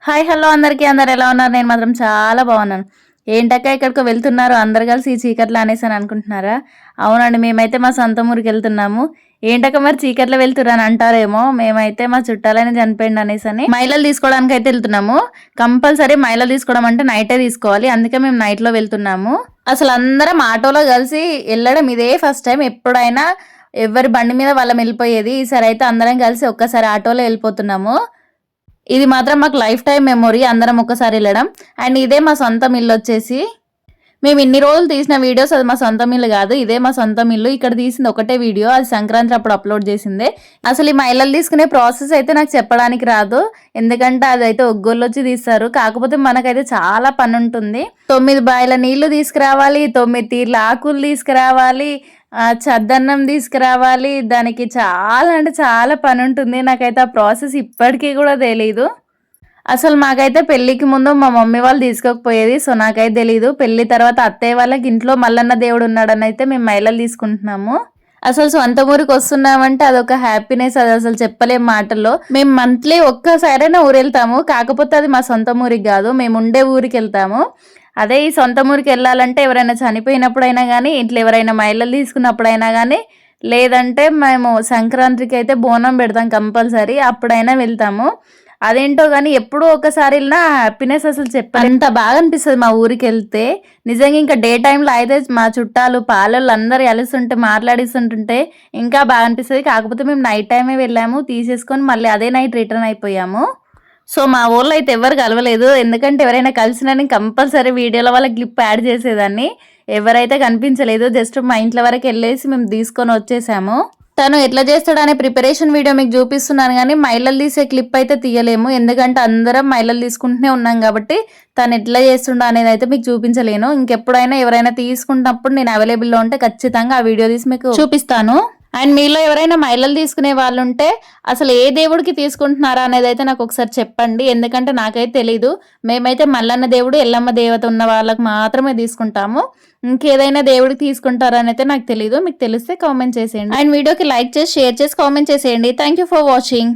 Hi hello అందరికీ అందరు ఎలా ఉన్నారు? నేను మాత్రం చాలా బాగున్నాను. ఏంటక్క ఎక్కడికో వెళ్తున్నారు అందరు కలిసి ఈ చీకట్లో అనేసి అని అనుకుంటున్నారా? అవునండి, మేమైతే మా సొంత ఊరికి వెళ్తున్నాము. ఏంటక్క మరి చీకట్లో వెళ్తుర్రు అని అంటారేమో, మేమైతే మా చుట్టాలని చనిపోయింది అనేసి అని మైలలు తీసుకోవడానికి అయితే వెళ్తున్నాము. కంపల్సరీ మైలలు తీసుకోవడం అంటే నైటే తీసుకోవాలి, అందుకే మేము నైట్లో వెళ్తున్నాము. అసలు అందరం ఆటోలో కలిసి వెళ్ళడం ఇదే ఫస్ట్ టైం. ఎప్పుడైనా ఎవరి బండి మీద వాళ్ళం వెళ్ళిపోయేది, ఈసారి అయితే అందరం కలిసి ఒక్కసారి ఆటోలో వెళ్ళిపోతున్నాము. ఇది మాత్రం మాకు లైఫ్ టైం మెమొరీ, అందరం ఒక్కసారి వెళ్ళడం. అండ్ ఇదే మా సొంతం ఇల్లు వచ్చేసి. మేము ఇన్ని రోజులు తీసిన వీడియోస్ అది మా సొంతం ఇల్లు కాదు, ఇదే మా సొంతం ఇల్లు. ఇక్కడ తీసింది ఒకటే వీడియో, అది సంక్రాంతి అప్పుడు అప్లోడ్ చేసిందే. అసలు ఈ మైలలు తీసుకునే ప్రాసెస్ అయితే నాకు చెప్పడానికి రాదు, ఎందుకంటే అదైతే ఒగ్గోళ్ళు వచ్చి తీస్తారు. కాకపోతే మనకైతే చాలా పని ఉంటుంది. 9 బాయిల నీళ్లు తీసుకురావాలి, 9 తీర్ల ఆకులు తీసుకురావాలి, చద్దన్నం తీసుకురావాలి. దానికి చాలా అంటే చాలా పని ఉంటుంది. నాకైతే ఆ ప్రాసెస్ ఇప్పటికీ కూడా తెలీదు. అసలు మాకైతే పెళ్ళికి ముందు మా మమ్మీ వాళ్ళు తీసుకోకపోయేది, సో నాకైతే తెలీదు. పెళ్లి తర్వాత అత్తయ్య వాళ్ళకి ఇంట్లో మల్లన్న దేవుడు ఉన్నాడని అయితే మేము మైలలు తీసుకుంటున్నాము. అసలు సొంత ఊరికి వస్తున్నామంటే అదొక హ్యాపీనెస్, అది అసలు చెప్పలేం మాటల్లో. మేము మంత్లీ ఒక్కసారైనా ఊరు వెళ్తాము, కాకపోతే అది మా సొంత ఊరికి కాదు, మేము ఉండే ఊరికి వెళ్తాము. అదే ఈ సొంత ఊరికి వెళ్ళాలంటే ఎవరైనా చనిపోయినప్పుడైనా కానీ, ఇంట్లో ఎవరైనా మైలలు తీసుకున్నప్పుడైనా కానీ, లేదంటే మేము సంక్రాంతికి అయితే బోనం పెడతాం కంపల్సరీ, అప్పుడైనా వెళ్తాము. అదేంటో కానీ ఎప్పుడూ ఒకసారి వెళ్ళినా హ్యాపీనెస్ అసలు అంత బాగా అనిపిస్తుంది మా ఊరికి వెళ్తే. నిజంగా ఇంకా డే టైంలో అయితే మా చుట్టాలు పాలలు అందరూ కలిస్తుంటే మాట్లాడిస్తుంటుంటే ఇంకా బాగా అనిపిస్తుంది. కాకపోతే మేము నైట్ టైమే వెళ్ళాము, తీసేసుకొని మళ్ళీ అదే నైట్ రిటర్న్ అయిపోయాము. సో మా ఊళ్ళో అయితే ఎవరు కలవలేదు, ఎందుకంటే ఎవరైనా కలిసినని కంపల్సరీ వీడియోలో వాళ్ళ క్లిప్ యాడ్ చేసేదాన్ని. ఎవరైతే కనిపించలేదు, జస్ట్ మా ఇంట్లో వరకు వెళ్ళేసి మేము తీసుకొని వచ్చేసాము. తను ఎట్లా చేస్తాడనే ప్రిపరేషన్ వీడియో మీకు చూపిస్తున్నాను, కానీ మైలలు తీసే క్లిప్ అయితే తీయలేము, ఎందుకంటే అందరం మైలలు తీసుకుంటూనే ఉన్నాం కాబట్టి తను ఎట్లా చేస్తుండో అనేది అయితే మీకు చూపించలేను. ఇంకెప్పుడైనా ఎవరైనా తీసుకున్నప్పుడు నేను అవైలబుల్లో ఉంటే ఖచ్చితంగా ఆ వీడియో తీసి మీకు చూపిస్తాను. అండ్ మీలో ఎవరైనా మైలలు తీసుకునే వాళ్ళు ఉంటే అసలు ఏ దేవుడికి తీసుకుంటున్నారా అనేది అయితే నాకు ఒకసారి చెప్పండి, ఎందుకంటే నాకైతే తెలీదు. మేమైతే మల్లన్న దేవుడు, ఎల్లమ్మ దేవత ఉన్న వాళ్ళకి మాత్రమే తీసుకుంటాము. ఇంకేదైనా దేవుడికి తీసుకుంటారని అయితే నాకు తెలీదు. మీకు తెలిస్తే కామెంట్ చేసేయండి. అండ్ వీడియోకి లైక్ చేసి షేర్ చేసి కామెంట్ చేసేయండి. Thank you for watching.